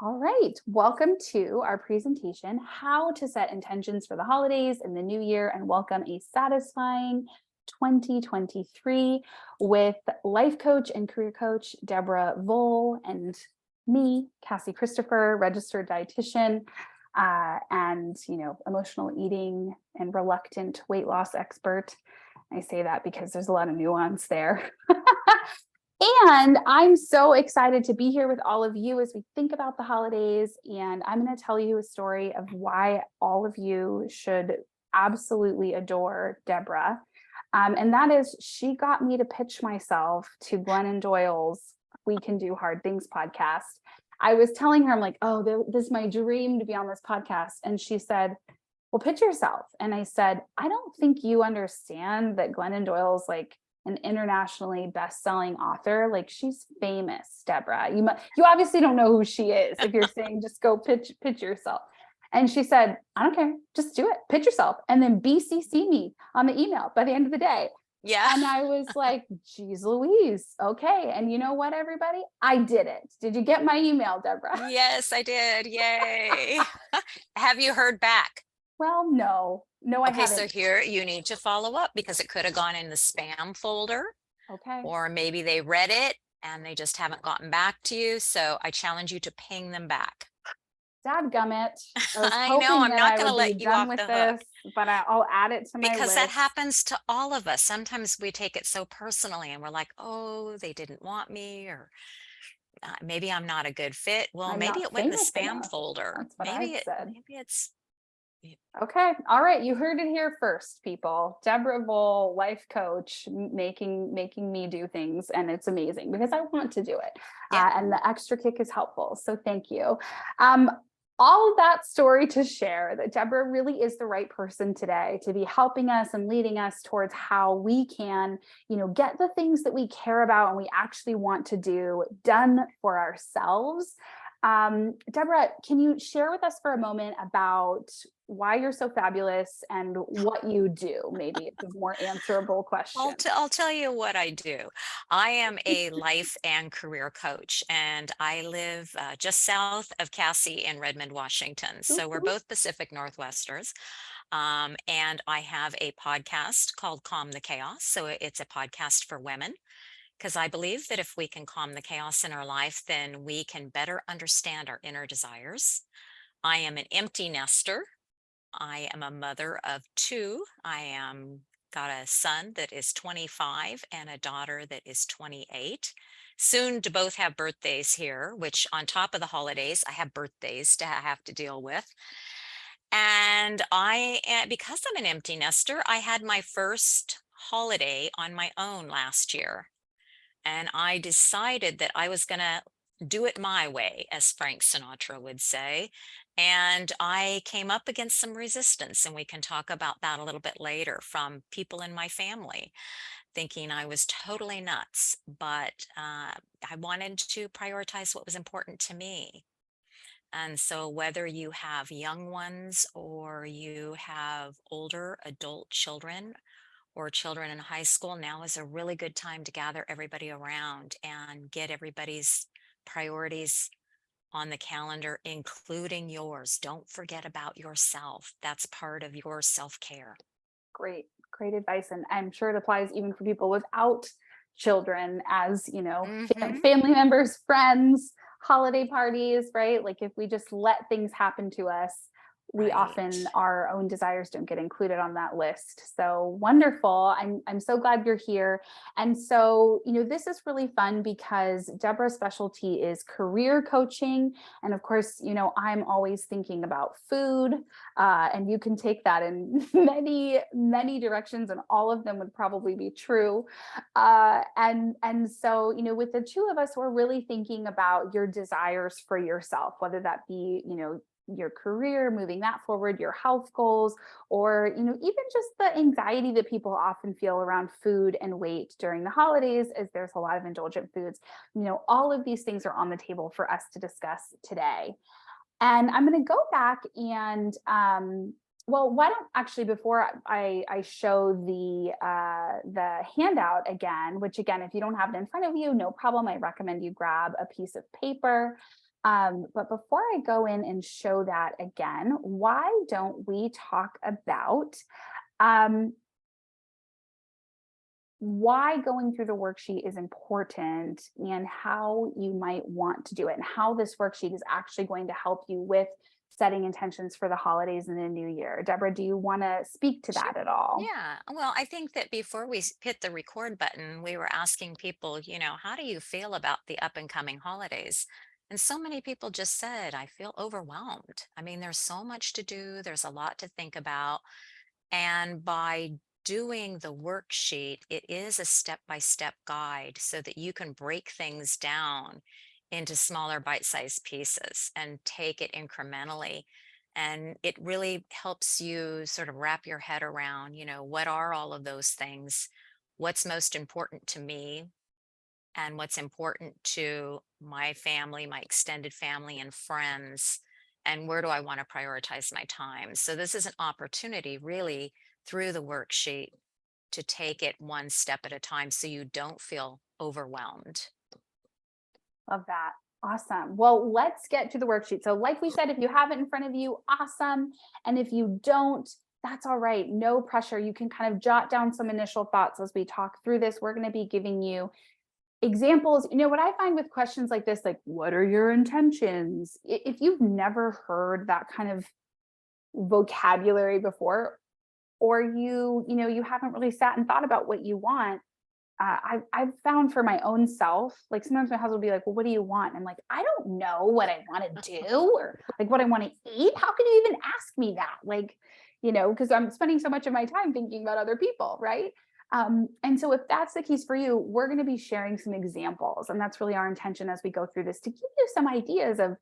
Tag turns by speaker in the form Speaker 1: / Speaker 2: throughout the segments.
Speaker 1: All right, welcome to our presentation, How to Set Intentions for the Holidays and the New Year and Welcome a Satisfying 2023 with life coach and career coach Deborah Voll and me, Cassie Christopher, registered dietitian, and emotional eating and reluctant weight loss expert. I say that because there's a lot of nuance there. And I'm so excited to be here with all of you as we think about the holidays. And I'm going to tell you a story of why all of you should absolutely adore Deborah. And that is, she got me to pitch myself to Glennon Doyle's We Can Do Hard Things podcast. I was telling her, I'm like, oh, this is my dream to be on this podcast. And she said, well, pitch yourself. And I said, I don't think you understand that Glennon Doyle's like an internationally best-selling author. Like, she's famous, Deborah. You obviously don't know who she is if you're saying just go pitch yourself. And she said, I don't care, just do it, pitch yourself, and then BCC me on the email by the end of the day.
Speaker 2: Yeah.
Speaker 1: And I was like, geez Louise, okay. And you know what, everybody? I did it. Did you get my email, Deborah?
Speaker 2: Yes, I did. Yay. Have you heard back?
Speaker 1: Well, no, I
Speaker 2: Okay,
Speaker 1: haven't.
Speaker 2: so here you need to follow up because it could have gone in the spam folder,
Speaker 1: Okay.
Speaker 2: or maybe they read it and they just haven't gotten back to you. So I challenge you to ping them back.
Speaker 1: Dadgummit.
Speaker 2: I know, I'm not going to let you off the hook.
Speaker 1: But I'll add it to my
Speaker 2: Because
Speaker 1: list.
Speaker 2: that happens to all of us. Sometimes we take it so personally and we're like, oh, they didn't want me, or maybe I'm not a good fit. Well, maybe it went in the spam folder.
Speaker 1: That's what
Speaker 2: Maybe
Speaker 1: I said.
Speaker 2: Maybe it's.
Speaker 1: Okay. All right. You heard it here first, people. Deborah Voll, life coach, making me do things. And it's amazing because I want to do it.
Speaker 2: Yeah.
Speaker 1: And the extra kick is helpful. So thank you. All of that story to share that Deborah really is the right person today to be helping us and leading us towards how we can, get the things that we care about and we actually want to do done for ourselves. Deborah, can you share with us for a moment about why you're so fabulous and what you do? Maybe it's a more answerable question.
Speaker 2: I'll tell you what I do. I am a life and career coach, and I live just south of Cassie in Redmond, Washington. So we're both Pacific Northwesters. And I have a podcast called Calm the Chaos. So it's a podcast for women, because I believe that if we can calm the chaos in our life, then we can better understand our inner desires. I am an empty nester. I am a mother of two. Got a son that is 25 and a daughter that is 28. Soon to both have birthdays here, which on top of the holidays, I have birthdays to have to deal with. And because I'm an empty nester, I had my first holiday on my own last year. And I decided that I was going to do it my way, as Frank Sinatra would say. And I came up against some resistance, and we can talk about that a little bit later, from people in my family thinking I was totally nuts. But I wanted to prioritize what was important to me. And so whether you have young ones or you have older adult children or children in high school, now is a really good time to gather everybody around and get everybody's priorities on the calendar, including yours. Don't forget about yourself. That's part of your self-care.
Speaker 1: Great advice. And I'm sure it applies even for people without children, as, family members, friends, holiday parties, right? Like, if we just let things happen to us, we often, our own desires don't get included on that list. So wonderful. I'm so glad you're here. And so, this is really fun because Deborah's specialty is career coaching. And of course, I'm always thinking about food, and you can take that in many, many directions, and all of them would probably be true. And so, with the two of us, we're really thinking about your desires for yourself, whether that be, your career, moving that forward, your health goals, or, even just the anxiety that people often feel around food and weight during the holidays, as there's a lot of indulgent foods. All of these things are on the table for us to discuss today. And I'm going to go back and, well, why don't actually, before I show the handout again, which again, if you don't have it in front of you, no problem. I recommend you grab a piece of paper. But before I go in and show that again, why don't we talk about um, why going through the worksheet is important and how you might want to do it, and how this worksheet is actually going to help you with setting intentions for the holidays and the new year. Deborah, do you want to speak to
Speaker 2: Sure.
Speaker 1: that at all?
Speaker 2: Yeah. Well, I think that before we hit the record button, we were asking people, how do you feel about the up and coming holidays? And so many people just said, I feel overwhelmed. I mean, there's so much to do, there's a lot to think about. And by doing the worksheet, it is a step-by-step guide so that you can break things down into smaller bite-sized pieces and take it incrementally. And it really helps you sort of wrap your head around, what are all of those things? What's most important to me? And what's important to my family, my extended family, and friends, and where do I want to prioritize my time? So, this is an opportunity, really, through the worksheet to take it one step at a time so you don't feel overwhelmed.
Speaker 1: Love that. Awesome. Well, let's get to the worksheet. So, like we said, if you have it in front of you, awesome. And if you don't, that's all right. No pressure. You can kind of jot down some initial thoughts as we talk through this. We're going to be giving you examples. What I find with questions like this, like, what are your intentions? If you've never heard that kind of vocabulary before, or you haven't really sat and thought about what you want, I've found for my own self, like sometimes my husband will be like, well, what do you want? And I'm like, I don't know what I want to do, or like what I want to eat. How can you even ask me that? Like, because I'm spending so much of my time thinking about other people, right? And so if that's the case for you, we're going to be sharing some examples. And that's really our intention as we go through this, to give you some ideas of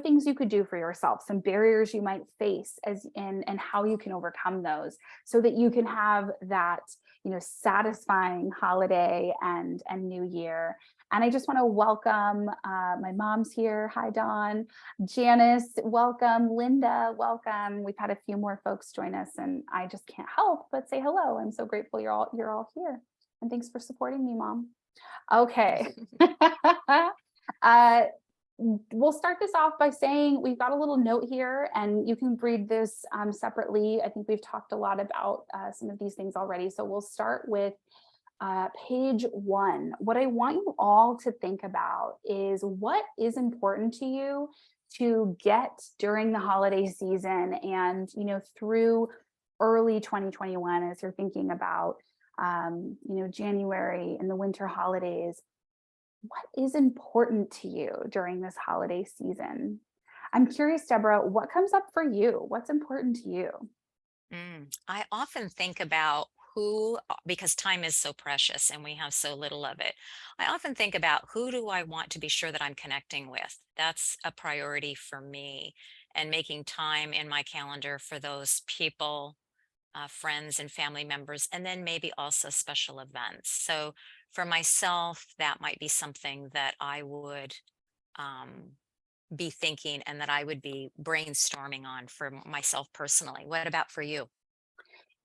Speaker 1: things you could do for yourself, some barriers you might face and how you can overcome those, so that you can have that satisfying holiday and new year. And I just want to welcome my mom's here. Hi, Dawn. Janice, welcome. Linda, welcome. We've had a few more folks join us, and I just can't help but say hello. I'm so grateful you're all here, and thanks for supporting me, Mom. Okay. uh, we'll start this off by saying we've got a little note here, and you can read this separately. I think we've talked a lot about some of these things already. So we'll start with page 1. What I want you all to think about is what is important to you to get during the holiday season and, through early 2021, as you're thinking about, January and the winter holidays. What is important to you during this holiday season? I'm curious, Deborah, what comes up for you? What's important to you?
Speaker 2: I often think about because time is so precious and we have so little of it. I often think about who do I want to be sure that I'm connecting with. That's a priority for me, and making time in my calendar for those people, friends and family members, and then maybe also special events. So for myself, that might be something that I would um, be thinking and that I would be brainstorming on for myself personally. What about for you?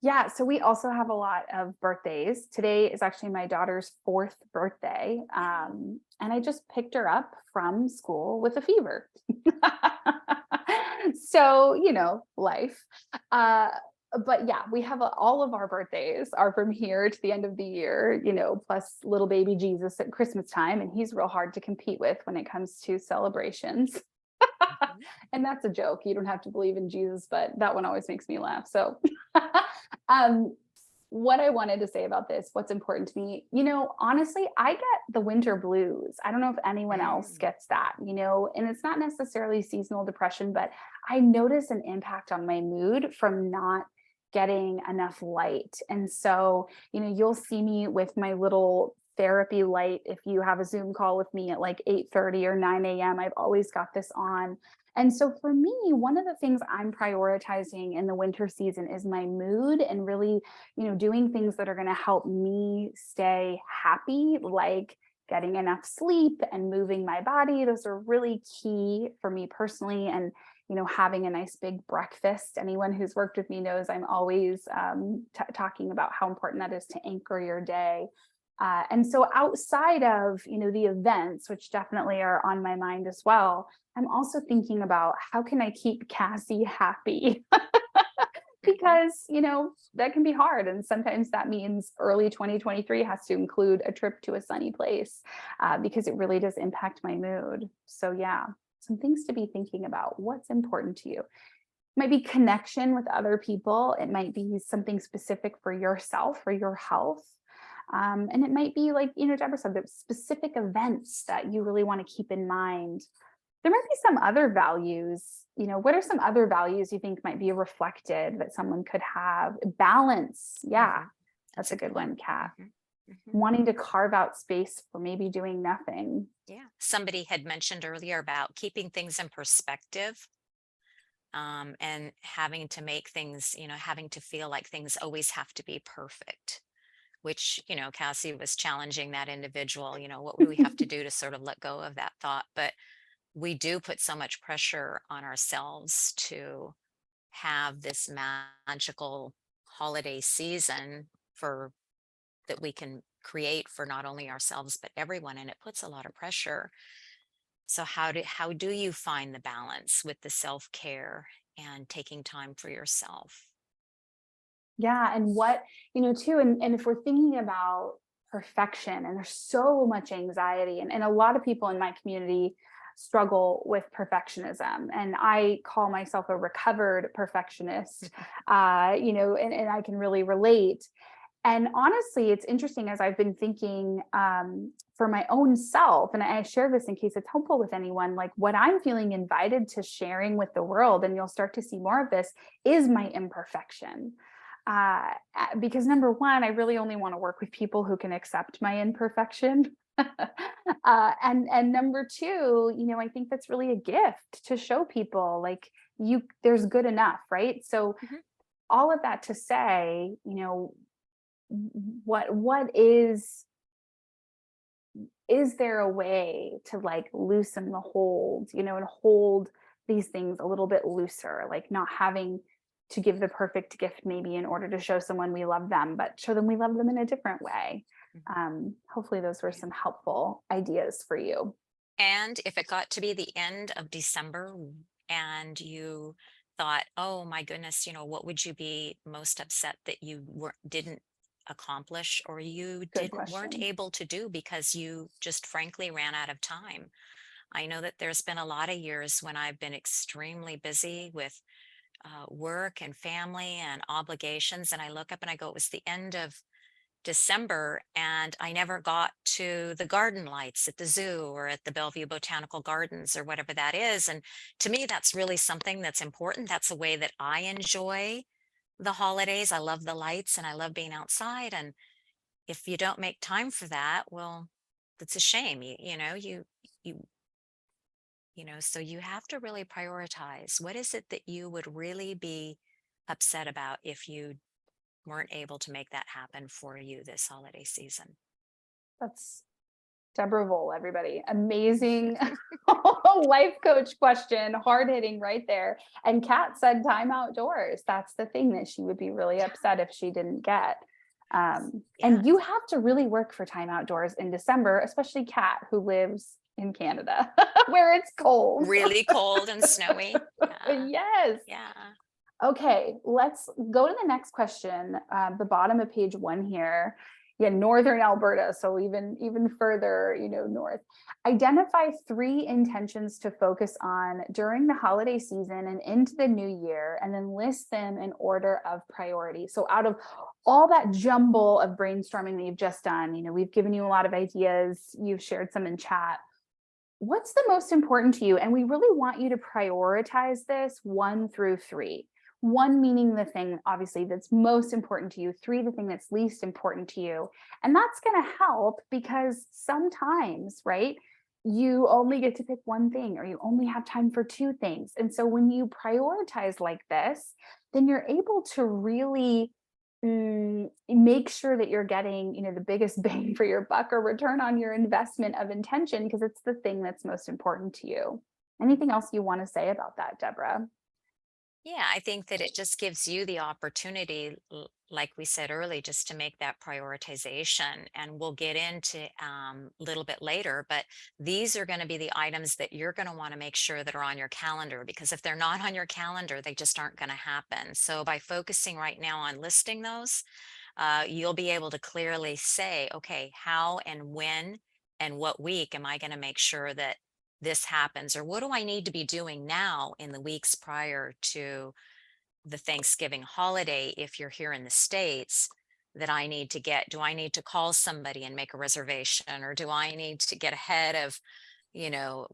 Speaker 1: Yeah, so we also have a lot of birthdays. Today is actually my daughter's 4th birthday. And I just picked her up from school with a fever. So, life. Uh, but yeah, we have all of our birthdays are from here to the end of the year, plus little baby Jesus at Christmas time. And he's real hard to compete with when it comes to celebrations.
Speaker 2: Mhm.
Speaker 1: And that's a joke. You don't have to believe in Jesus, but that one always makes me laugh. So, um, what I wanted to say about this, what's important to me, honestly, I get the winter blues. I don't know if anyone else
Speaker 2: Mm.
Speaker 1: gets that, and it's not necessarily seasonal depression, but I notice an impact on my mood from not getting enough light. And so, you'll see me with my little therapy light. If you have a Zoom call with me at like 8:30 or 9 a.m., I've always got this on. And so for me, one of the things I'm prioritizing in the winter season is my mood, and really, doing things that are going to help me stay happy, like getting enough sleep and moving my body. Those are really key for me personally. And, having a nice big breakfast. Anyone who's worked with me knows I'm always talking about how important that is to anchor your day. And so outside of, the events, which definitely are on my mind as well, I'm also thinking about how can I keep Cassie happy?
Speaker 2: Mhm.
Speaker 1: Because, that can be hard. And sometimes that means early 2023 has to include a trip to a sunny place because it really does impact my mood. So, yeah, some things to be thinking about. What's important to you? Might be connection with other people. It might be something specific for yourself, for your health. And it might be like, Deborah said, the specific events that you really want to keep in mind. There might be some other values. What are some other values you think might be reflected that someone could have? Balance. Yeah,
Speaker 2: Mhm.
Speaker 1: that's
Speaker 2: That's
Speaker 1: a
Speaker 2: a good
Speaker 1: good one,
Speaker 2: one.
Speaker 1: Kat.
Speaker 2: Mhm. Mhm.
Speaker 1: Wanting to carve out space for maybe doing nothing.
Speaker 2: Yeah. Somebody had mentioned earlier about keeping things in perspective, and having to make things, having to feel like things always have to be perfect, which, Cassie was challenging that individual, what would we have to do to sort of let go of that thought? But we do put so much pressure on ourselves to have this magical holiday season for that we can create for not only ourselves but everyone, and it puts a lot of pressure. So how do you find the balance with the self-care and taking time for yourself?
Speaker 1: Yeah, and what, too, and if we're thinking about perfection, and there's so much anxiety, and a lot of people in my community struggle with perfectionism, and I call myself a recovered perfectionist, and I can really relate. And honestly, it's interesting as I've been thinking for my own self, and I share this in case it's helpful with anyone, like what I'm feeling invited to sharing with the world, and you'll start to see more of this, is my imperfection. Because number one, I really only want to work with people who can accept my imperfection. And number two, I think that's really a gift to show people like there's good enough, right? So
Speaker 2: Mhm.
Speaker 1: all of that to say, what is there a way to like loosen the hold, and hold these things a little bit looser, like not having to give the perfect gift maybe in order to show someone we love them, but show them we love them in a different way.
Speaker 2: Mhm.
Speaker 1: Hopefully those were
Speaker 2: Yeah.
Speaker 1: some helpful ideas for you.
Speaker 2: And if it got to be the end of December and you thought, oh my goodness, what would you be most upset that you didn't accomplish, or you
Speaker 1: Good
Speaker 2: weren't
Speaker 1: question.
Speaker 2: able to do because you just frankly ran out of time? I know that there's been a lot of years when I've been extremely busy with work and family and obligations, and I look up and I go, it was the end of December, and I never got to the garden lights at the zoo or at the Bellevue Botanical Gardens or whatever that is. And to me, that's really something that's important. That's a way that I enjoy the holidays. I love the lights and I love being outside. And if you don't make time for that, well, that's a shame. You so you have to really prioritize. What is it that you would really be upset about if you weren't able to make that happen for you this holiday season?
Speaker 1: That's Deborah Voll, everybody. Amazing life coach question, hard hitting right there. And Kat said time outdoors. That's the thing that she would be really upset if she didn't get. And you
Speaker 2: Yes.
Speaker 1: have to really work for time outdoors in December, especially Kat, who lives in Canada, where it's cold.
Speaker 2: Really cold and snowy. Yeah.
Speaker 1: Yes.
Speaker 2: Yeah.
Speaker 1: Okay, let's go to the next question. The bottom of page one here. Yeah, northern Alberta, so even further, north. Identify three intentions to focus on during the holiday season and into the new year, and then list them in order of priority. So out of all that jumble of brainstorming that you've just done, we've given you a lot of ideas. You've shared some in chat. What's the most important to you? And we really want you to prioritize this 1 through 3. 1 meaning the thing, obviously, that's most important to you. 3, the thing that's least important to you. And that's going to help because sometimes, right, you only get to pick one thing or you only have time for 2 things. And so when you prioritize like this, then you're able to really make sure that you're getting, the biggest bang for your buck or return on your investment of intention because it's the thing that's most important to you. Anything else you want to say about that, Deborah?
Speaker 2: Yeah, I think that it just gives you the opportunity, like we said early, just to make that prioritization. And we'll get into a little bit later, but these are going to be the items that you're going to want to make sure that are on your calendar, because if they're not on your calendar, they just aren't going to happen. So by focusing right now on listing those, you'll be able to clearly say, okay, how and when and what week am I going to make sure that this happens? Or what do I need to be doing now in the weeks prior to the Thanksgiving holiday, if you're here in the States, that I need to get? Do I need to call somebody and make a reservation? Or do I need to get ahead of, you know,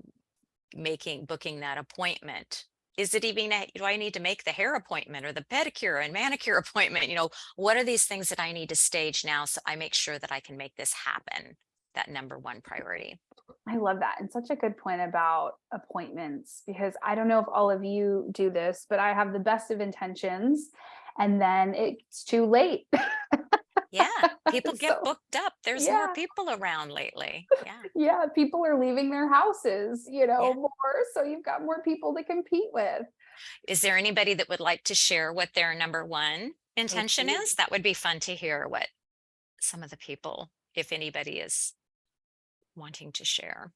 Speaker 2: booking that appointment? Is it even, do I need to make the hair appointment or the pedicure and manicure appointment? What are these things that I need to stage now so I make sure that I can make this happen? That number one priority.
Speaker 1: I love that. And such a good point about appointments, because I don't know if all of you do this, but I have the best of intentions and then it's too late.
Speaker 2: Yeah, people get
Speaker 1: So,
Speaker 2: booked up. There's more
Speaker 1: yeah,
Speaker 2: people around lately. Yeah,
Speaker 1: yeah, people are leaving their houses,
Speaker 2: yeah.
Speaker 1: more. So you've got more people to compete with.
Speaker 2: Is there anybody that would like to share what their number one
Speaker 1: Oh,
Speaker 2: intention
Speaker 1: please.
Speaker 2: is? That would be fun to hear what some of the people, if anybody is wanting to share.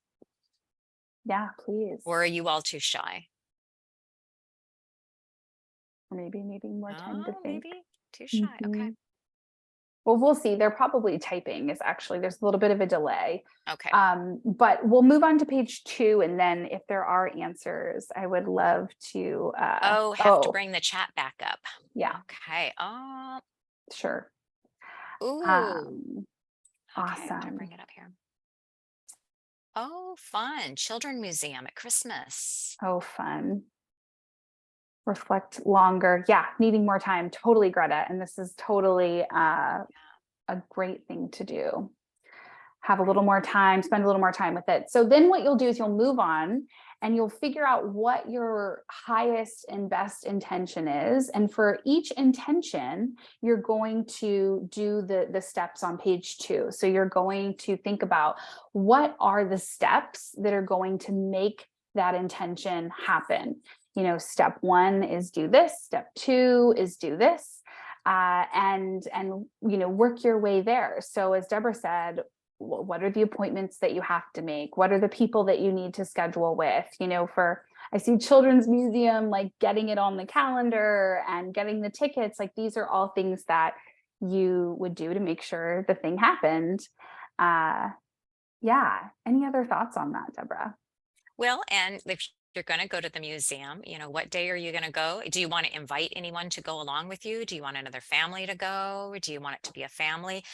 Speaker 1: Yeah, please.
Speaker 2: Or are you all too shy?
Speaker 1: Or maybe needing more time to
Speaker 2: Oh,
Speaker 1: think.
Speaker 2: maybe too shy. Okay.
Speaker 1: Mhm. Well, we'll see. They're probably typing. Is actually there's a little bit of a delay.
Speaker 2: Okay.
Speaker 1: But we'll move on to page 2, and then if there are answers, I would love to.
Speaker 2: Oh, have to bring the chat back up.
Speaker 1: Yeah,
Speaker 2: Okay. Oh,
Speaker 1: sure.
Speaker 2: ooh.
Speaker 1: Um,
Speaker 2: Okay, I'm gonna
Speaker 1: awesome.
Speaker 2: bring it up here. Oh, fun. Children Museum at Christmas.
Speaker 1: Oh, fun. Reflect longer. Yeah, needing more time. Totally, Greta. And this is totally a great thing to do. Have a little more time, spend a little more time with it. So then what you'll do is you'll move on and you'll figure out what your highest and best intention is. And for each intention, you're going to do the steps on page 2. So you're going to think about what are the steps that are going to make that intention happen. Step 1 is do this, step 2 is do this. And work your way there. So as Deborah said, what are the appointments that you have to make? What are the people that you need to schedule with? I see Children's Museum, like getting it on the calendar and getting the tickets, like these are all things that you would do to make sure the thing happened. Yeah. Any other thoughts on that, Deborah?
Speaker 2: Well, and if you're going to go to the museum, what day are you going to go? Do you want to invite anyone to go along with you? Do you want another family to go? Or do you want it to be a family?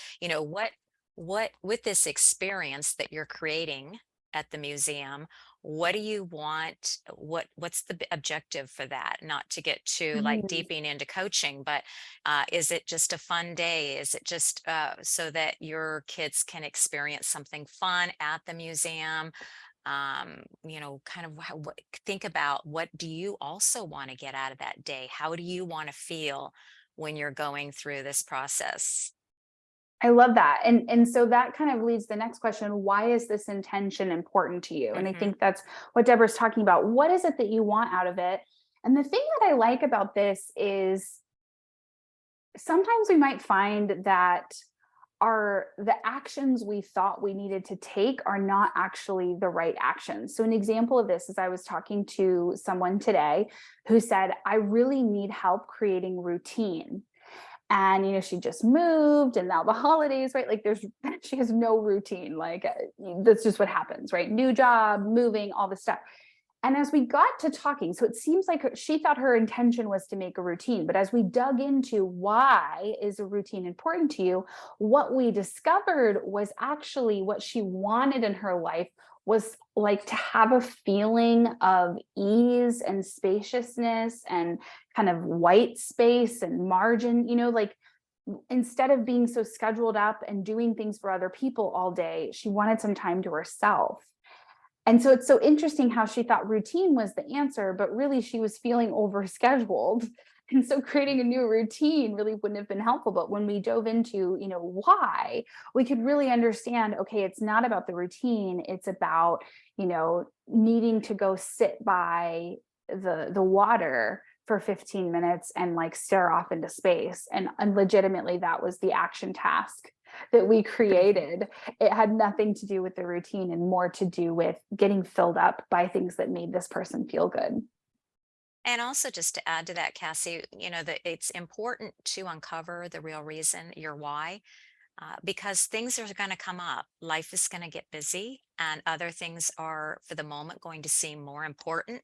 Speaker 2: What with this experience that you're creating at the museum, what do you want? What's the objective for that? Not to get too like
Speaker 1: Mm.
Speaker 2: deeping into coaching, but is it just a fun day? Is it just so that your kids can experience something fun at the museum? Kind of think about, what do you also want to get out of that day? How do you want to feel when you're going through this process?
Speaker 1: I love that. And so that kind of leads the next question. Why is this intention important to you? And I
Speaker 2: Hmm.
Speaker 1: think that's what Deborah's talking about. What is it that you want out of it? And the thing that I like about this is sometimes we might find that the actions we thought we needed to take are not actually the right actions. So an example of this is I was talking to someone today who said, I really need help creating routine. And she just moved and now the holidays, right? Like she has no routine. Like that's just what happens, right? New job, moving, all this stuff. And as we got to talking, so it seems like she thought her intention was to make a routine, but as we dug into why is a routine important to you, what we discovered was actually what she wanted in her life was like to have a feeling of ease and spaciousness and kind of white space and margin, like instead of being so scheduled up and doing things for other people all day, she wanted some time to herself. And so it's so interesting how she thought routine was the answer, but really she was feeling overscheduled. And so creating a new routine really wouldn't have been helpful. But when we dove into, why, we could really understand, okay, it's not about the routine. It's about, needing to go sit by the water for 15 minutes and like stare off into space. And legitimately, that was the action task that we
Speaker 2: Mhm.
Speaker 1: created. It had nothing to do with the routine and more to do with getting filled up by things that made this person feel good.
Speaker 2: And also, just to add to that, Cassie, that it's important to uncover the real reason, your why, because things are going to come up. Life is going to get busy, and other things are, for the moment, going to seem more important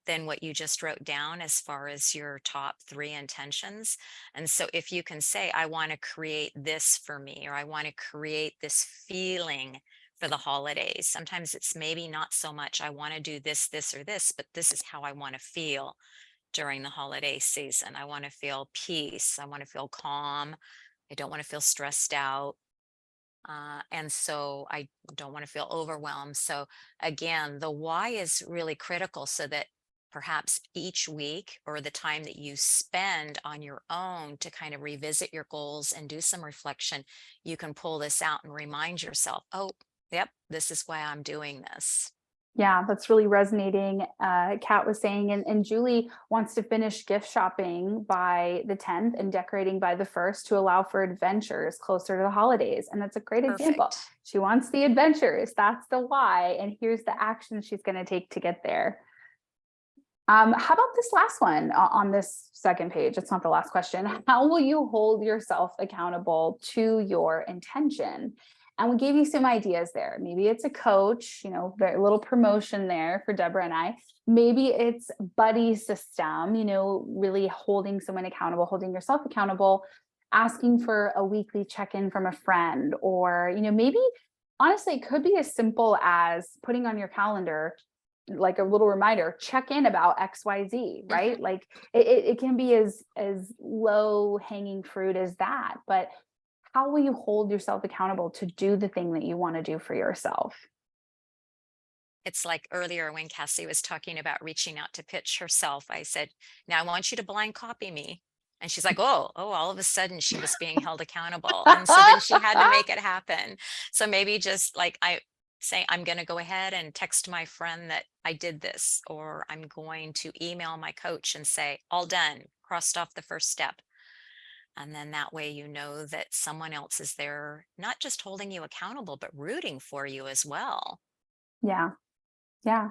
Speaker 2: than what you just wrote down as far as your top three intentions. And so, if you can say, I want to create this for me, or I want to create this feeling for the holidays, sometimes it's maybe not so much, I want to do this, this, or this, but this is how I want to feel during the holiday season. I want to feel peace. I want to feel calm. I don't want to feel stressed out. And so I don't want to feel overwhelmed. So again, the why is really critical so that perhaps each week or the time that you spend on your own to kind of revisit your goals and do some reflection, you can pull this out and remind yourself, oh, yep, this is why I'm doing this.
Speaker 1: Yeah, that's really resonating. Kat was saying, and Julie wants to finish gift shopping by the 10th and decorating by the 1st to allow for adventures closer to the holidays. And that's a great example.
Speaker 2: Perfect.
Speaker 1: She wants the adventures. That's the why. And here's the action she's going to take to get there. How about this last one on this second page? It's not the last question. How will you hold yourself accountable to your intention? And we gave you some ideas there. Maybe it's a coach, very little promotion there for Deborah and I. Maybe it's buddy system, really holding someone accountable, holding yourself accountable, asking for a weekly check-in from a friend, or, maybe honestly, it could be as simple as putting on your calendar like a little reminder, check in about XYZ, right?
Speaker 2: Mhm.
Speaker 1: Like it can be as low hanging fruit as that, but how will you hold yourself accountable to do the thing that you want to do for yourself?
Speaker 2: It's like earlier when Cassie was talking about reaching out to pitch herself, I said, now I want you to blind copy me. And she's like, oh, all of a sudden she was being held accountable. And so then she had to make it happen. So maybe just like I say, I'm going to go ahead and text my friend that I did this, or I'm going to email my coach and say, all done, crossed off the first step. And then that way, you know that someone else is there, not just holding you accountable, but rooting for you as well.
Speaker 1: Yeah. Yeah.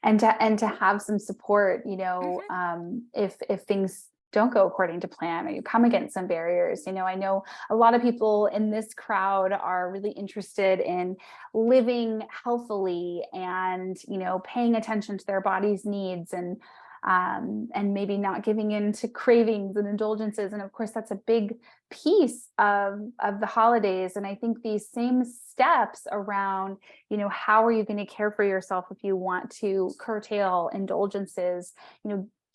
Speaker 1: And to have some support,
Speaker 2: Mhm.
Speaker 1: if things don't go according to plan or you come against some barriers. I know a lot of people in this crowd are really interested in living healthily and, paying attention to their body's needs and maybe not giving in to cravings and indulgences. And of course, that's a big piece of the holidays. And I think these same steps around how are you going to care for yourself if you want to curtail indulgences,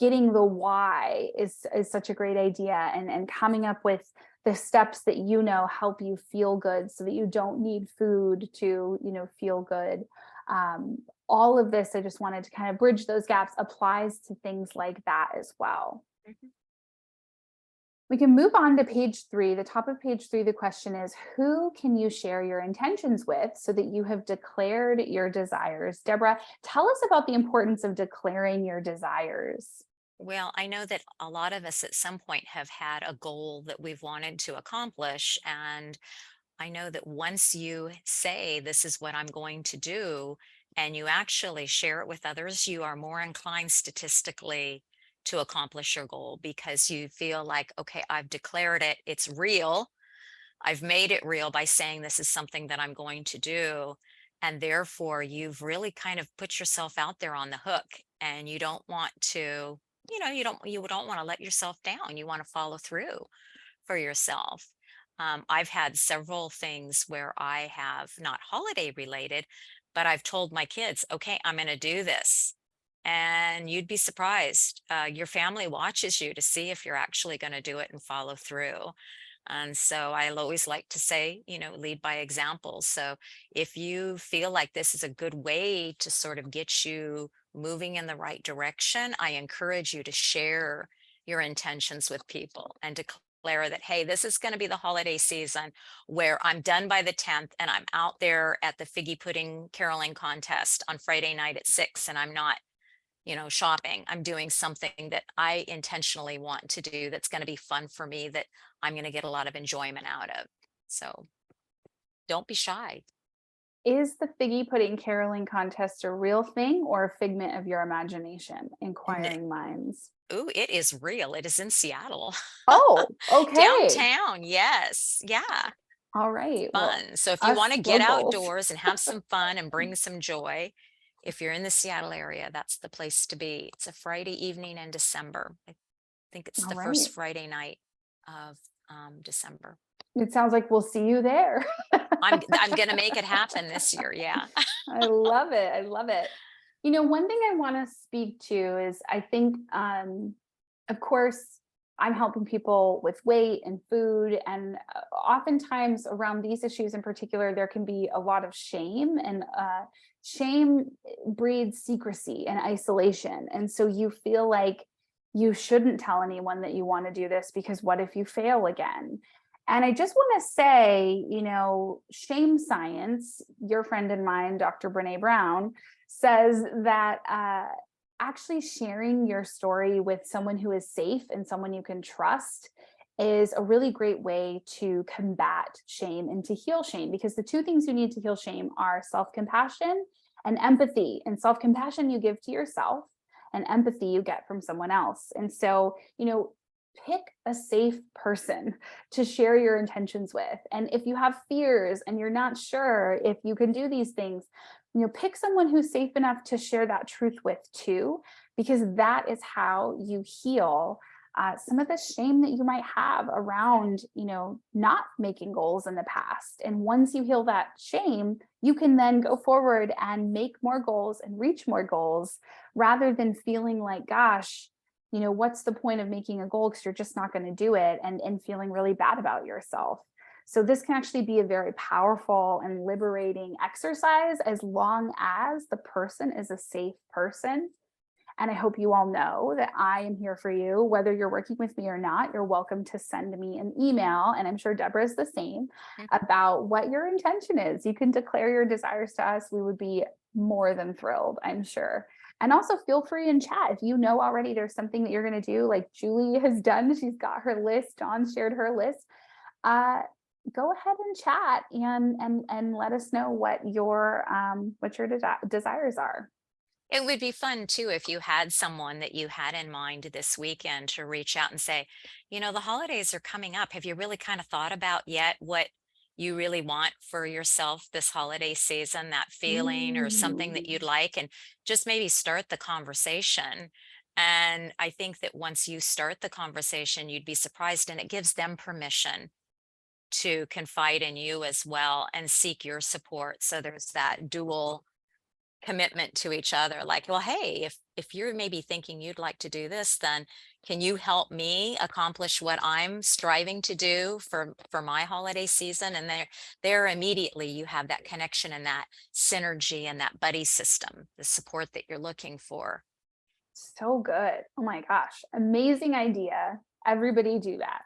Speaker 1: getting the why is such a great idea, and coming up with the steps that help you feel good so that you don't need food to feel good. um, all of this, I just wanted to kind of bridge those gaps, applies to things like that as well.
Speaker 2: Mhm.
Speaker 1: We can move on to page 3. The top of page 3, the question is, who can you share your intentions with so that you have declared your desires? Deborah, tell us about the importance of declaring your desires.
Speaker 2: Well, I know that a lot of us at some point have had a goal that we've wanted to accomplish. And I know that once you say, this is what I'm going to do, and you actually share it with others, you are more inclined statistically to accomplish your goal because you feel like, okay, I've declared it, it's real. I've made it real by saying this is something that I'm going to do. And therefore, you've really kind of put yourself out there on the hook, and you don't want to, you don't want to let yourself down. You want to follow through for yourself. I've had several things where I have not holiday related, but I've told my kids, okay, I'm going to do this. And you'd be surprised. Your family watches you to see if you're actually going to do it and follow through. And so I'll always like to say, lead by example. So if you feel like this is a good way to sort of get you moving in the right direction, I encourage you to share your intentions with people and declare that, hey, this is going to be the holiday season where I'm done by the 10th and I'm out there at the figgy pudding caroling contest on Friday night at 6, and I'm not shopping. I'm doing something that I intentionally want to do that's going to be fun for me, that I'm going to get a lot of enjoyment out of. So don't be shy.
Speaker 1: Is the figgy pudding caroling contest a real thing or a figment of your imagination?
Speaker 2: And
Speaker 1: Inquiring minds.
Speaker 2: ooh, it is real. It is in Seattle.
Speaker 1: Oh, okay.
Speaker 2: Downtown. Yes. Yeah.
Speaker 1: All right. Well,
Speaker 2: Fun. So if you want
Speaker 1: us
Speaker 2: to get
Speaker 1: locals.
Speaker 2: outdoors and have some fun and bring some joy, if you're in the Seattle area, that's the place to be. It's a Friday evening in December. I think it's
Speaker 1: All
Speaker 2: the first
Speaker 1: right.
Speaker 2: Friday night of December.
Speaker 1: It sounds like we'll see you there.
Speaker 2: I'm gonna make it happen this year. Yeah.
Speaker 1: I love it. I love it. One thing I want to speak to is I think, of course, I'm helping people with weight and food. And oftentimes around these issues in particular, there can be a lot of shame, and shame breeds secrecy and isolation. And so you feel like you shouldn't tell anyone that you want to do this because what if you fail again? And I just want to say, shame science, your friend and mine, Dr. Brene Brown, says that actually sharing your story with someone who is safe and someone you can trust is a really great way to combat shame and to heal shame, because the two things you need to heal shame are self-compassion and empathy. And self-compassion you give to yourself, and empathy you get from someone else. And so, pick a safe person to share your intentions with. And if you have fears and you're not sure if you can do these things, pick someone who's safe enough to share that truth with too, because that is how you heal some of the shame that you might have around, not making goals in the past. And once you heal that shame, you can then go forward and make more goals and reach more goals, rather than feeling like, gosh, what's the point of making a goal because you're just not going to do it, and feeling really bad about yourself. So this can actually be a very powerful and liberating exercise as long as the person is a safe person. And I hope you all know that I am here for you, whether you're working with me or not. You're welcome to send me an email, and I'm sure Deborah is the same, about what your intention is. You can declare your desires to us. We would be more than thrilled, I'm sure. And also feel free in chat. If you know already there's something that you're going to do, like Julie has done, she's got her list, Dawn shared her list. Go ahead and chat and let us know what your desires are.
Speaker 2: It would be fun too if you had someone that you had in mind this weekend to reach out and say, the holidays are coming up. Have you really kind of thought about yet what you really want for yourself this holiday season, that feeling or something that you'd
Speaker 1: Mm.
Speaker 2: like, and just maybe start the conversation. And I think that once you start the conversation, you'd be surprised, and it gives them permission to confide in you as well and seek your support. So there's that dual commitment to each other, like, well, hey, if you're maybe thinking you'd like to do this, then can you help me accomplish what I'm striving to do for my holiday season? And there immediately you have that connection and that synergy and that buddy system, the support that you're looking for.
Speaker 1: So good. Oh my gosh. Amazing idea. Everybody do that.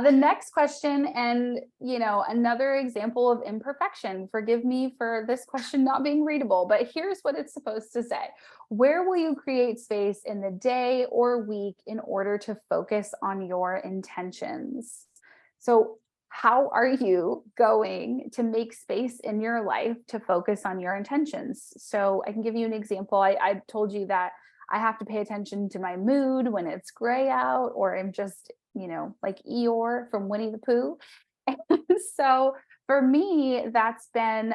Speaker 1: The next question, and another example of imperfection. Forgive me for this question not being readable, but here's what it's supposed to say. Where will you create space in the day or week in order to focus on your intentions? So, how are you going to make space in your life to focus on your intentions? So, I can give you an example. I told you that I have to pay attention to my mood when it's gray out, or I'm just like Eeyore from Winnie the Pooh. And so for me, that's been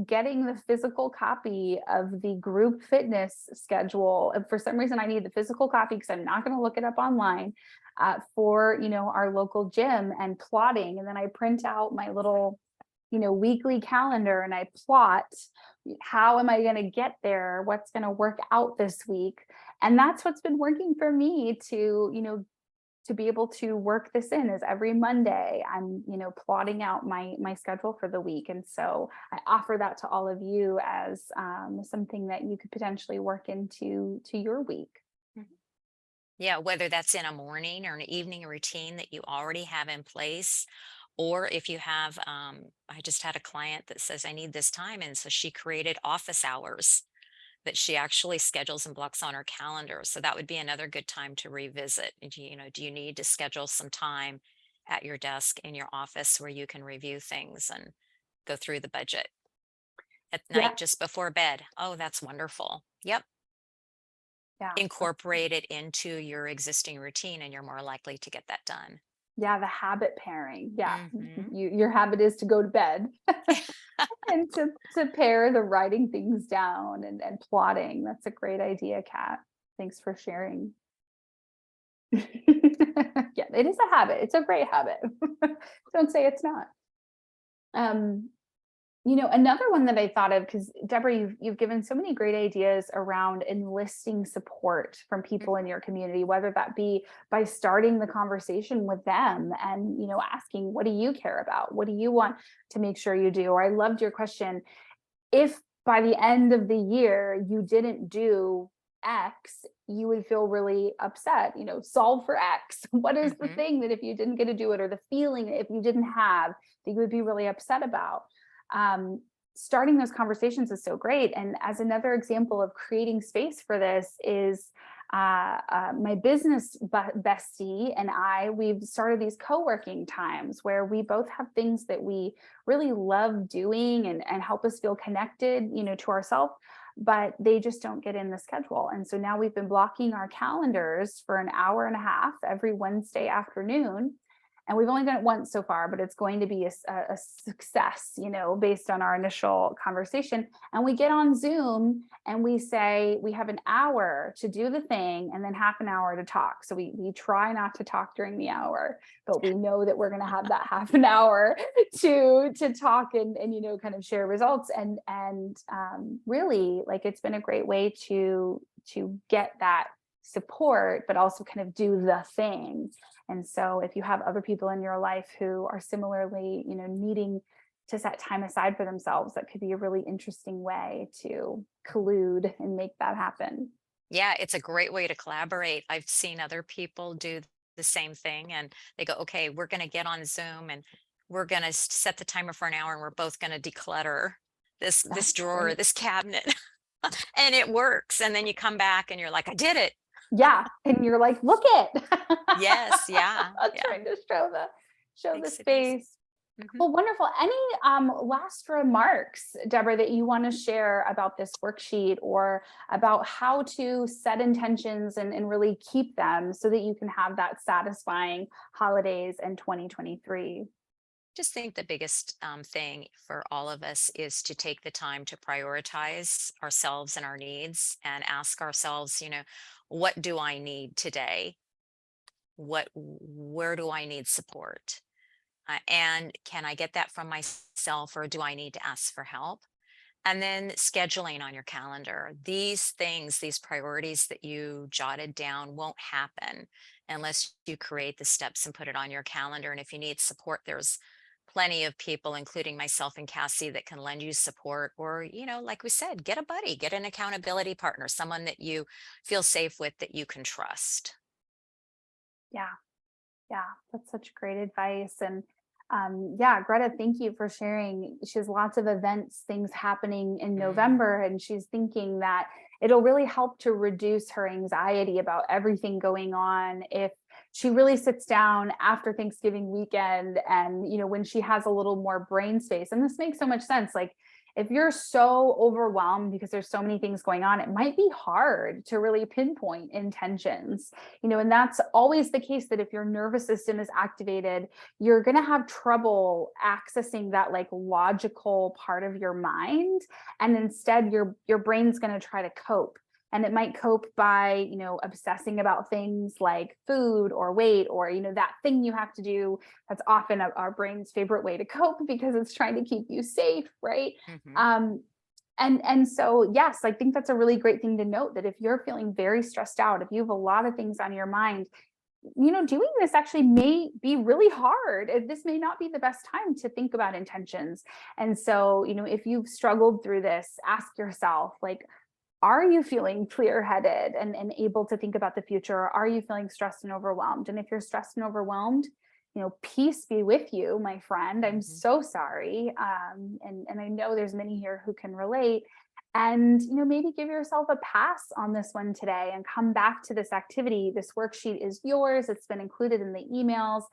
Speaker 1: getting the physical copy of the group fitness schedule. And for some reason, I need the physical copy because I'm not going to look it up online, for our local gym, and plotting. And then I print out my little weekly calendar, and I plot how am I going to get there, what's going to work out this week. And that's what's been working for me to be able to work this in, is every Monday I'm, plotting out my schedule for the week. And so I offer that to all of you as something that you could potentially work into your week.
Speaker 2: Mhm. Yeah, whether that's in a morning or an evening routine that you already have in place, or if you have, I just had a client that says, I need this time. And so she created office hours that she actually schedules and blocks on her calendar. So that would be another good time to revisit. Do you need to schedule some time at your desk in your office where you can review things and go through the budget at
Speaker 1: Yeah.
Speaker 2: night just before bed? Oh, that's wonderful. Yep.
Speaker 1: Yeah.
Speaker 2: Incorporate it into your existing routine and you're more likely to get that done.
Speaker 1: Yeah. The habit pairing. Yeah.
Speaker 2: Hmm.
Speaker 1: Your habit is to go to bed and to pair the writing things down and plotting. That's a great idea, Kat. Thanks for sharing. Yeah, it is a habit. It's a great habit. Don't say it's not. Um, another one that I thought of, because Deborah, you've given so many great ideas around enlisting support from people in your community, whether that be by starting the conversation with them and, asking, what do you care about? What do you want to make sure you do? Or I loved your question. If by the end of the year you didn't do X, you would feel really upset, solve for X. What is the
Speaker 2: Hmm.
Speaker 1: thing that if you didn't get to do it, or the feeling if you didn't have that you would be really upset about? um, Starting those conversations is so great. And as another example of creating space for this is my business bestie and we've started these co-working times where we both have things that we really love doing and help us feel connected, to ourselves, but they just don't get in the schedule. And so now we've been blocking our calendars for an hour and a half every Wednesday afternoon, and we've only done it once so far, but it's going to be a success, based on our initial conversation. And we get on Zoom and we say we have an hour to do the thing and then half an hour to talk. So we try not to talk during the hour, but we know that we're going to have that half an hour to talk and kind of share results. And really, like, it's been a great way to get that support, but also kind of do the thing. And so if you have other people in your life who are similarly, needing to set time aside for themselves, that could be a really interesting way to collude and make that happen.
Speaker 2: Yeah, it's a great way to collaborate. I've seen other people do the same thing and they go, okay, we're going to get on Zoom and we're going to set the timer for an hour and we're both going to declutter this
Speaker 1: That's
Speaker 2: drawer,
Speaker 1: great.
Speaker 2: this cabinet. And it works. And then you come back and you're like, I did it.
Speaker 1: Yeah. And you're like, look it.
Speaker 2: Yes, yeah, yeah.
Speaker 1: Trying to show the
Speaker 2: Makes it easy.
Speaker 1: space.
Speaker 2: Mhm.
Speaker 1: Well, wonderful. Any last remarks, Deborah, that you want to share about this worksheet, or about how to set intentions and really keep them so that you can have that satisfying holidays in 2023?
Speaker 2: Just think the biggest thing for all of us is to take the time to prioritize ourselves and our needs and ask ourselves, what do I need today? Where do I need support? And can I get that from myself or do I need to ask for help? And then scheduling on your calendar. These things, these priorities that you jotted down won't happen unless you create the steps and put it on your calendar. And if you need support, there's plenty of people, including myself and Cassie, that can lend you support. Or, like we said, get a buddy, get an accountability partner, someone that you feel safe with, that you can trust.
Speaker 1: Yeah. Yeah, that's such great advice. And yeah, Greta, thank you for sharing. She has lots of events, things happening in
Speaker 2: Mm,
Speaker 1: November, and she's thinking that it'll really help to reduce her anxiety about everything going on if she really sits down after Thanksgiving weekend and, when she has a little more brain space. And this makes so much sense. Like, if you're so overwhelmed because there's so many things going on, it might be hard to really pinpoint intentions, and that's always the case, that if your nervous system is activated, you're going to have trouble accessing that, like, logical part of your mind. And instead your brain's going to try to cope. And it might cope by, obsessing about things like food or weight, or, that thing you have to do. That's often our brain's favorite way to cope because it's trying to keep you safe, right?
Speaker 2: mhm.
Speaker 1: Um, and so, yes, I think that's a really great thing to note, that if you're feeling very stressed out, if you have a lot of things on your mind, doing this actually may be really hard. This may not be the best time to think about intentions. And so, if you've struggled through this, ask yourself, like, are you feeling clear-headed and able to think about the future? Or are you feeling stressed and overwhelmed? And if you're stressed and overwhelmed, peace be with you, my friend. I'm
Speaker 2: Mhm.
Speaker 1: so sorry. And I know there's many here who can relate. And, maybe give yourself a pass on this one today and come back to this activity. This worksheet is yours. It's been included in the emails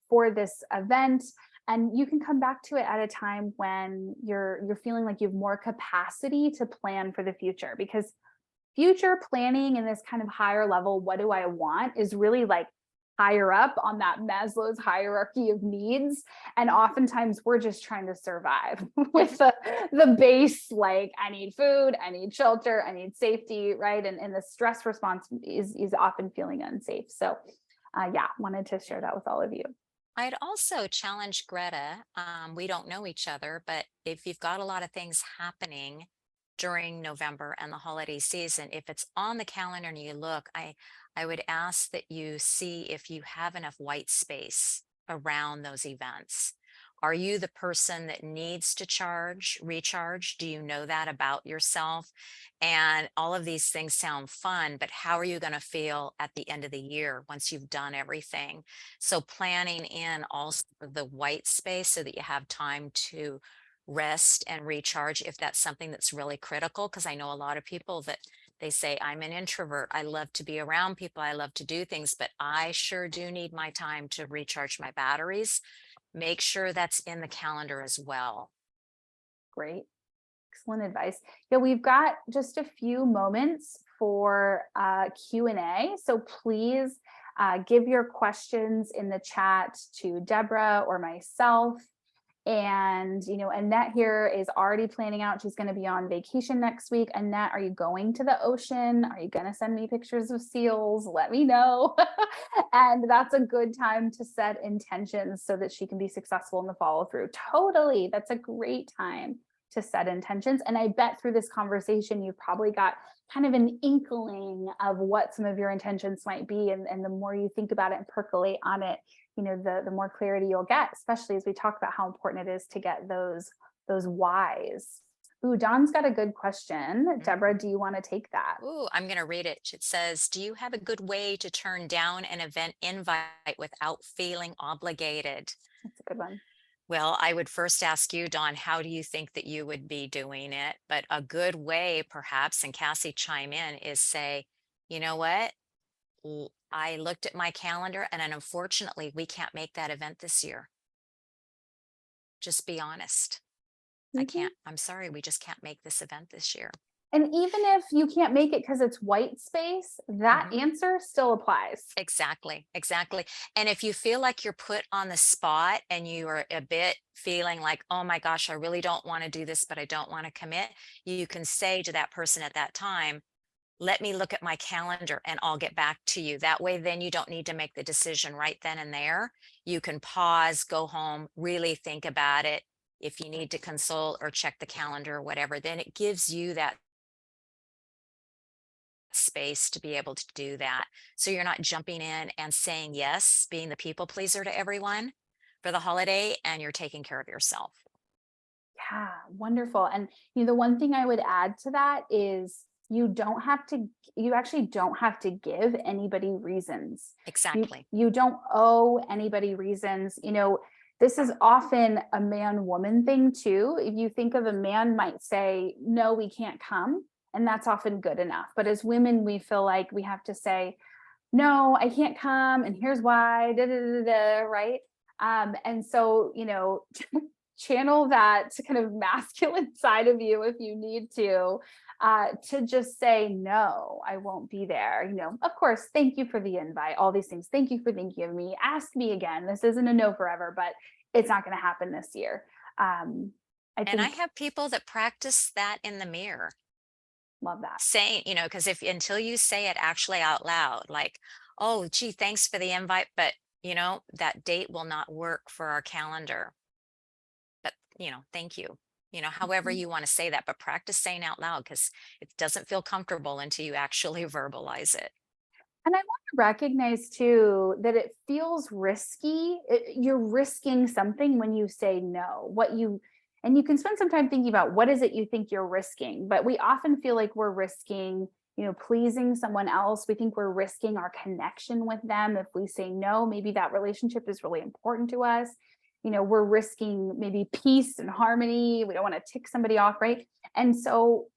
Speaker 1: for this event. And you can come back to it at a time when you're feeling like you have more capacity to plan for the future, because future planning in this kind of higher level, what do I want, is really like higher up on that Maslow's hierarchy of needs. And oftentimes we're just trying to survive with the base, like I need food, I need shelter, I need safety, right? And the stress response is often feeling unsafe. So yeah, wanted to share that with all of you.
Speaker 2: I'd also challenge Greta. We don't know each other, but if you've got a lot of things happening during November and the holiday season, if it's on the calendar and you look, I would ask that you see if you have enough white space around those events. Are you the person that needs to recharge? Do you know that about yourself? And all of these things sound fun, but how are you going to feel at the end of the year once you've done everything? So planning in also the white space so that you have time to rest and recharge if that's something that's really critical. Because I know a lot of people that they say, I'm an introvert. I love to be around people. I love to do things, but I sure do need my time to recharge my batteries. Make sure that's in the calendar as well.
Speaker 1: Great. Excellent advice. Yeah, we've got just a few moments for Q&A. So please give your questions in the chat to Deborah or myself. And, Annette here is already planning out. She's going to be on vacation next week. Annette, are you going to the ocean? Are you going to send me pictures of seals? Let me know. And that's a good time to set intentions so that she can be successful in the follow through. Totally. That's a great time to set intentions. And I bet through this conversation, you've probably got kind of an inkling of what some of your intentions might be. And the more you think about it and percolate on it, the more clarity you'll get, especially as we talk about how important it is to get those whys. Ooh, Don's got a good question. Deborah, do you want to take that?
Speaker 2: Ooh, I'm going to read it. It says, do you have a good way to turn down an event invite without feeling obligated?
Speaker 1: That's a good one.
Speaker 2: Well, I would first ask you, Dawn, how do you think that you would be doing it? But a good way, perhaps, and Cassie chime in, is say, you know what? I looked at my calendar and unfortunately, we can't make that event this year. Just be honest. I'm sorry, we just can't make this event this year.
Speaker 1: And even if you can't make it because it's white space, that answer still applies.
Speaker 2: Exactly. And if you feel like you're put on the spot and you are a bit feeling like, oh my gosh, I really don't want to do this, but I don't want to commit, you can say to that person at that time, let me look at my calendar and I'll get back to you. That way, then you don't need to make the decision right then and there. You can pause, go home, really think about it. If you need to consult or check the calendar or whatever, then it gives you that space to be able to do that. So you're not jumping in and saying yes, being the people pleaser to everyone for the holiday, and you're taking care of yourself.
Speaker 1: Yeah, wonderful. And the one thing I would add to that is you actually don't have to give anybody reasons.
Speaker 2: Exactly.
Speaker 1: You don't owe anybody reasons. This is often a man-woman thing too. If you think of a man might say, no, we can't come. And that's often good enough. But as women, we feel like we have to say, no, I can't come. And here's why, right? And so, channel that kind of masculine side of you if you need to just say, no, I won't be there. Of course, thank you for the invite, all these things. Thank you for thinking of me. Ask me again. This isn't a no forever, but it's not going to happen this year. I
Speaker 2: have people that practice that in the mirror.
Speaker 1: Love that.
Speaker 2: Saying, because until you say it actually out loud, like, oh, gee, thanks for the invite, but that date will not work for our calendar. But, thank you. However you want to say that, but practice saying out loud, because it doesn't feel comfortable until you actually verbalize it.
Speaker 1: And I want to recognize too that it feels risky. You're risking something when you say no. And you can spend some time thinking about what is it you think you're risking. But we often feel like we're risking, pleasing someone else. We think we're risking our connection with them. If we say no, maybe that relationship is really important to us. We're risking maybe peace and harmony. We don't want to tick somebody off, right? And so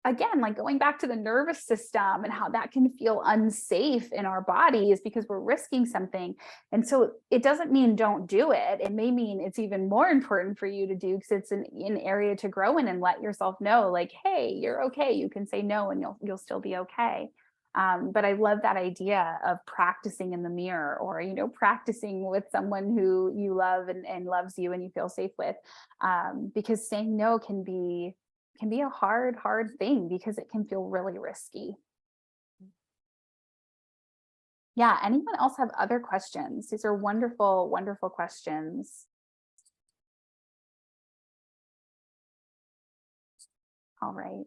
Speaker 1: again, like going back to the nervous system and how that can feel unsafe in our bodies because we're risking something. And so it doesn't mean don't do it. It may mean it's even more important for you to do because it's an area to grow in, and let yourself know, like, hey, you're okay. You can say no and you'll still be okay. But I love that idea of practicing in the mirror, or, practicing with someone who you love and loves you and you feel safe with. Because saying no can be a hard thing because it can feel really risky. Yeah. Anyone else have other questions? These are wonderful, wonderful questions. All right.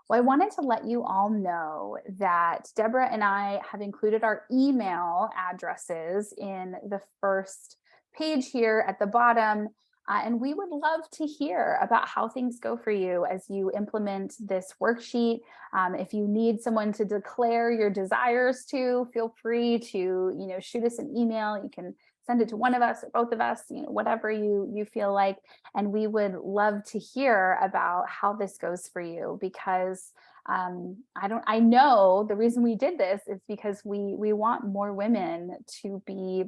Speaker 1: Well, I wanted to let you all know that Deborah and I have included our email addresses in the first page here at the bottom. And we would love to hear about how things go for you as you implement this worksheet. If you need someone to declare your desires to, feel free to, shoot us an email. You can send it to one of us or both of us, whatever you feel like. And we would love to hear about how this goes for you, because I know the reason we did this is because we want more women to be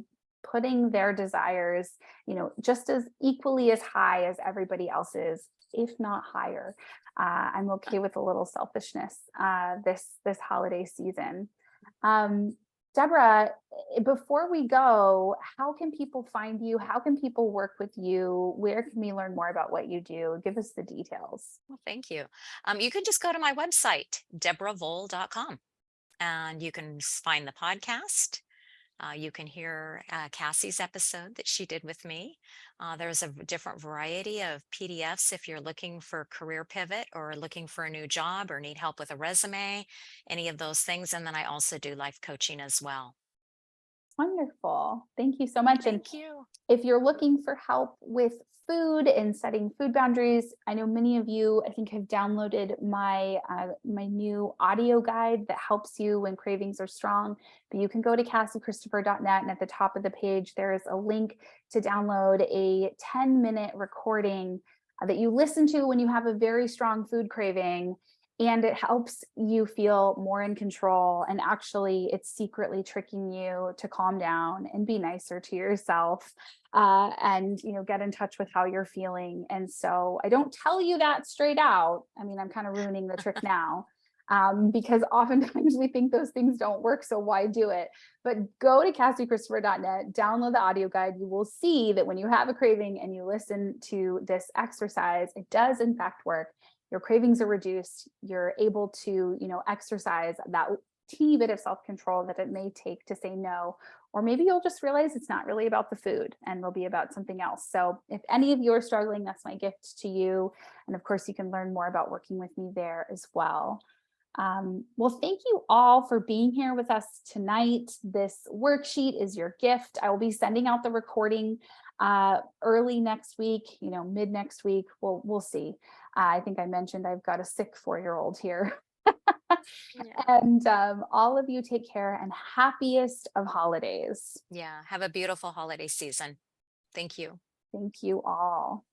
Speaker 1: putting their desires, just as equally as high as everybody else's, if not higher. I'm okay with a little selfishness this holiday season. Deborah, before we go, how can people find you? How can people work with you? Where can we learn more about what you do? Give us the details.
Speaker 2: Well, thank you. You can just go to my website, deborahvoll.com, and you can find the podcast. You can hear Cassie's episode that she did with me. There's a different variety of PDFs if you're looking for a career pivot or looking for a new job or need help with a resume, any of those things. And then I also do life coaching as well.
Speaker 1: Wonderful. Thank you so much. And
Speaker 2: Thank you.
Speaker 1: if you're looking for help with food and setting food boundaries, I know many of you, I think, have downloaded my new audio guide that helps you when cravings are strong. But you can go to CassieChristopher.net, and at the top of the page, there is a link to download a 10-minute recording that you listen to when you have a very strong food craving. And it helps you feel more in control. And actually, it's secretly tricking you to calm down and be nicer to yourself, and get in touch with how you're feeling. And so I don't tell you that straight out. I mean, I'm kind of ruining the trick now, because oftentimes we think those things don't work. So why do it? But go to CassieChristopher.net, download the audio guide. You will see that when you have a craving and you listen to this exercise, it does in fact work. Your cravings are reduced. You're able to, exercise that teeny bit of self-control that it may take to say no. Or maybe you'll just realize it's not really about the food and it'll be about something else. So if any of you are struggling, that's my gift to you. And of course, you can learn more about working with me there as well. Well, thank you all for being here with us tonight. This worksheet is your gift. I will be sending out the recording early next week, mid next week. We'll see. I think I mentioned I've got a sick 4-year-old here.
Speaker 2: Yeah.
Speaker 1: And all of you take care, and happiest of holidays.
Speaker 2: Yeah. Have a beautiful holiday season. Thank you.
Speaker 1: Thank you all.